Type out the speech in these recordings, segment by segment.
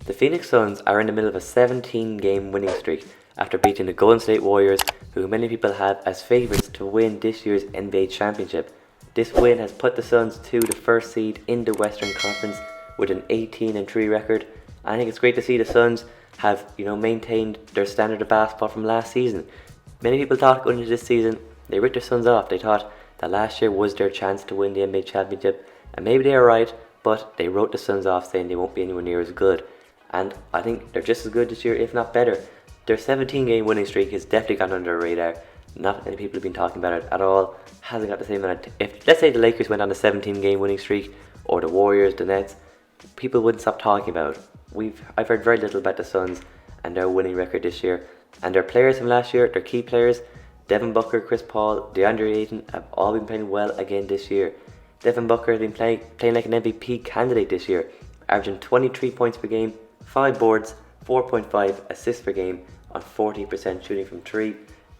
The Phoenix Suns are in the middle of a 17-game winning streak after beating the Golden State Warriors, who many people have as favourites to win this year's NBA championship. This win has put the Suns to the first seed in the Western Conference with an 18-3 record. I think it's great to see the Suns have, maintained their standard of basketball from last season. Many people thought going into this season they ripped their Suns off. They thought that last year was their chance to win the NBA championship, and maybe they are right, but they wrote the Suns off saying they won't be anywhere near as good. And I think they're just as good this year, if not better. Their 17-game winning streak has definitely gone under the radar. Not many people have been talking about it at all. Hasn't got the same amount of if let's say the Lakers went on a 17-game winning streak, or the Warriors, the Nets, people wouldn't stop talking about it. I've heard very little about the Suns and their winning record this year. And their players from last year, their key players, Devin Booker, Chris Paul, DeAndre Ayton, have all been playing well again this year. Devin Booker has been playing like an MVP candidate this year, averaging 23 points per game, 5 boards, 4.5 assists per game on 40% shooting from 3.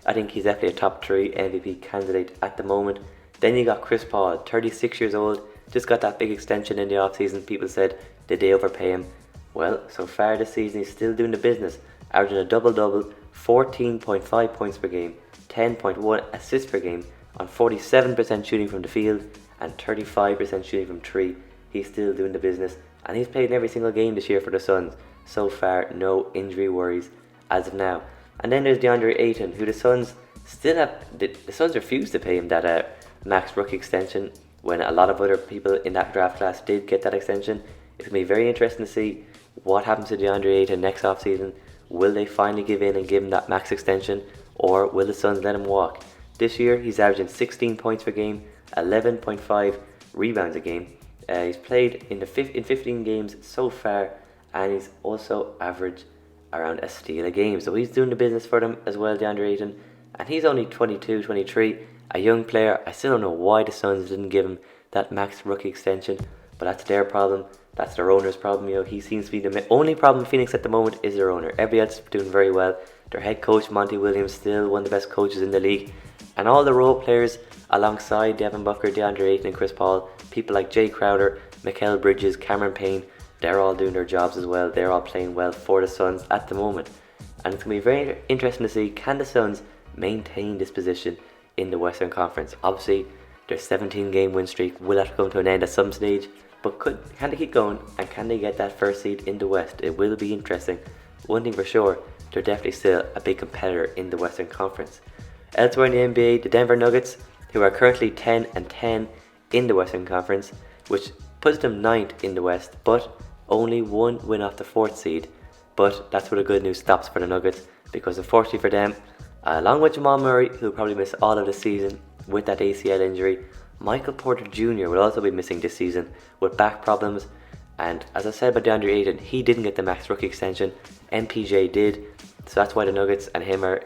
I think he's definitely a top 3 MVP candidate at the moment. Then you got Chris Paul, 36 years old, just got that big extension in the offseason. People said, did they overpay him? Well, so far this season he's still doing the business, averaging a double-double, 14.5 points per game, 10.1 assists per game on 47% shooting from the field and 35% shooting from 3. He's still doing the business, and he's played in every single game this year for the Suns. So far, no injury worries as of now. And then there's DeAndre Ayton, who the Suns still have. The Suns refused to pay him that max rookie extension when a lot of other people in that draft class did get that extension. It's going to be very interesting to see what happens to DeAndre Ayton next offseason. Will they finally give in and give him that max extension, or will the Suns let him walk? This year, he's averaging 16 points per game, 11.5 rebounds a game. He's played in 15 games so far, and he's also averaged around a steal a game. So he's doing the business for them as well, DeAndre Ayton. And he's only 22, 23, a young player. I still don't know why the Suns didn't give him that max rookie extension, but that's their problem. That's their owner's problem. He seems to be the only problem in Phoenix at the moment is their owner. Everybody else is doing very well. Their head coach, Monty Williams, still one of the best coaches in the league. And all the role players alongside Devin Booker, DeAndre Ayton and Chris Paul, people like Jay Crowder, Mikal Bridges, Cameron Payne, they're all doing their jobs as well. They're all playing well for the Suns at the moment. And it's going to be very interesting to see, can the Suns maintain this position in the Western Conference? Obviously, their 17-game win streak will have to come to an end at some stage, but can they keep going, and can they get that first seed in the West? It will be interesting. One thing for sure, they're definitely still a big competitor in the Western Conference. Elsewhere in the NBA, the Denver Nuggets, who are currently 10-10 in the Western Conference, which puts them 9th in the West, but only one win off the 4th seed. But that's where the good news stops for the Nuggets, because unfortunately for them, along with Jamal Murray, who'll probably miss all of the season with that ACL injury, Michael Porter Jr. will also be missing this season with back problems. And as I said about DeAndre Ayton, he didn't get the max rookie extension. MPJ did, so that's why the Nuggets and him are,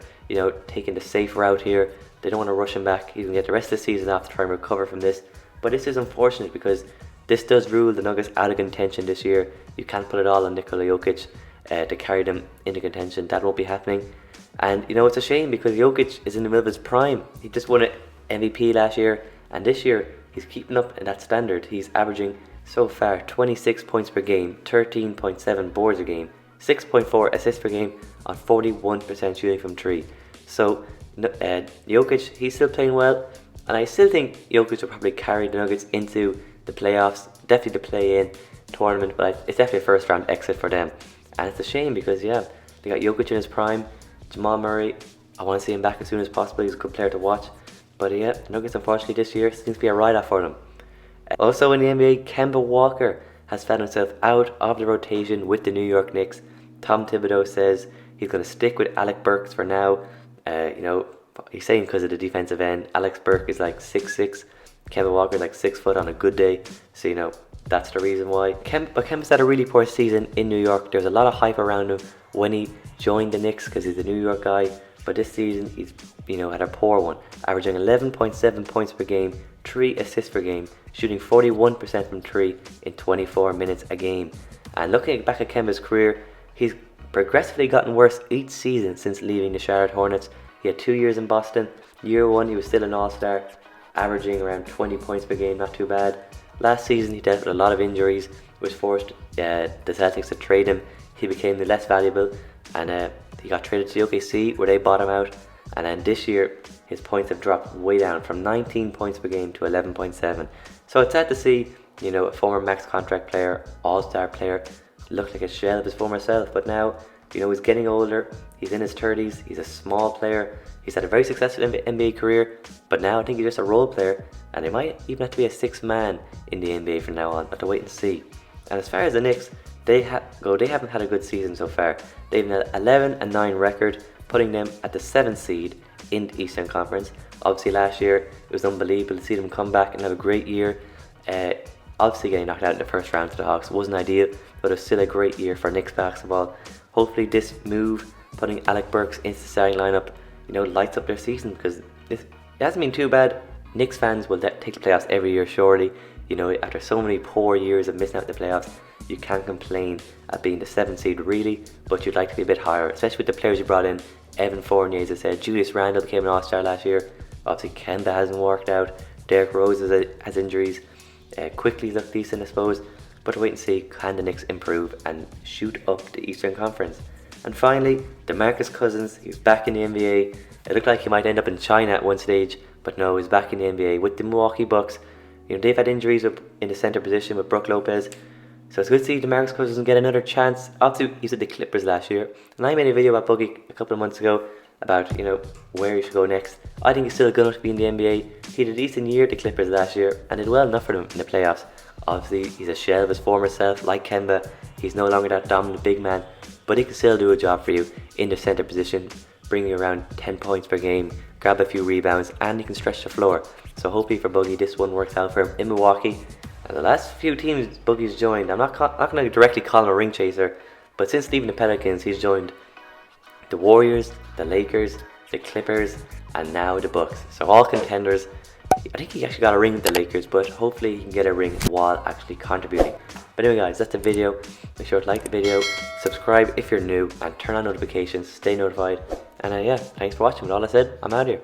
taking the safe route here. They don't want to rush him back. He's going to get the rest of the season off to try and recover from this. But this is unfortunate because this does rule the Nuggets out of contention this year. You can't put it all on Nikola Jokic to carry them into contention. That won't be happening. And it's a shame because Jokic is in the middle of his prime. He just won an MVP last year, and this year he's keeping up in that standard. He's averaging so far 26 points per game, 13.7 boards a game, 6.4 assists per game on 41% shooting from 3. So Jokic, he's still playing well, and I still think Jokic will probably carry the Nuggets into the playoffs, definitely the play-in tournament, but it's definitely a first round exit for them. And it's a shame because they got Jokic in his prime, Jamal Murray, I want to see him back as soon as possible. He's a good player to watch. But the Nuggets unfortunately this year seems to be a write-off for them. Also in the NBA, Kemba Walker has found himself out of the rotation with the New York Knicks. Tom Thibodeau says he's going to stick with Alec Burks for now. He's saying because of the defensive end. Alex Burke is like 6'6". Kemba Walker is like 6 foot on a good day. So that's the reason why. But Kemba's had a really poor season in New York. There's a lot of hype around him when he joined the Knicks because he's a New York guy. But this season he's had a poor one, averaging 11.7 points per game, 3 assists per game, shooting 41% from 3 in 24 minutes a game. And looking back at Kemba's career, he's progressively gotten worse each season since leaving the Charlotte Hornets. He had 2 years in Boston. Year 1 he was still an all-star, averaging around 20 points per game, not too bad. Last season he dealt with a lot of injuries, which forced the Celtics to trade him. he became the less valuable, and he got traded to OKC where they bought him out. And then this year, his points have dropped way down from 19 points per game to 11.7. So it's sad to see, a former max contract player, all-star player, look like a shell of his former self. But now, he's getting older. He's in his 30s. He's a small player. He's had a very successful NBA career. But now I think he's just a role player. And he might even have to be a sixth man in the NBA from now on. But to wait and see. And as far as the Knicks, they haven't had a good season so far. They've an 11-9 record, putting them at the 7th seed in the Eastern Conference. Obviously last year it was unbelievable to see them come back and have a great year. Obviously getting knocked out in the first round to the Hawks wasn't ideal, but it was still a great year for Knicks basketball. Hopefully this move, putting Alec Burks into the starting lineup, lights up their season, because it hasn't been too bad. Knicks fans will take the playoffs every year surely. After so many poor years of missing out the playoffs, you can't complain at being the 7th seed really, but you'd like to be a bit higher, especially with the players you brought in. Evan Fournier, as I said, Julius Randle became an all-star last year. Obviously Kemba hasn't worked out, Derrick Rose has injuries, Quickly looked decent I suppose, but wait and see, can the Knicks improve and shoot up the Eastern Conference. And finally, DeMarcus Cousins, he's back in the NBA. It looked like he might end up in China at one stage, but no, he's back in the NBA with the Milwaukee Bucks. They've had injuries in the center position with Brook Lopez. So it's good to see DeMarcus Cousins get another chance. Obviously, he's at the Clippers last year. And I made a video about Boogie a couple of months ago about, where he should go next. I think he's still good enough to be in the NBA. He had a decent year at the Clippers last year and did well enough for them in the playoffs. Obviously, he's a shell of his former self, like Kemba. He's no longer that dominant big man, but he can still do a job for you in the center position, bringing around 10 points per game, grab a few rebounds, and he can stretch the floor. So hopefully for Boogie, this one works out for him in Milwaukee. And the last few teams Boogie's joined, I'm not going to directly call him a ring chaser, but since leaving the Pelicans, he's joined the Warriors, the Lakers, the Clippers, and now the Bucks. So all contenders. I think he actually got a ring with the Lakers, but hopefully he can get a ring while actually contributing. But anyway guys, that's the video. Make sure to like the video, subscribe if you're new, and turn on notifications, stay notified. And yeah, thanks for watching. With all I said, I'm out of here.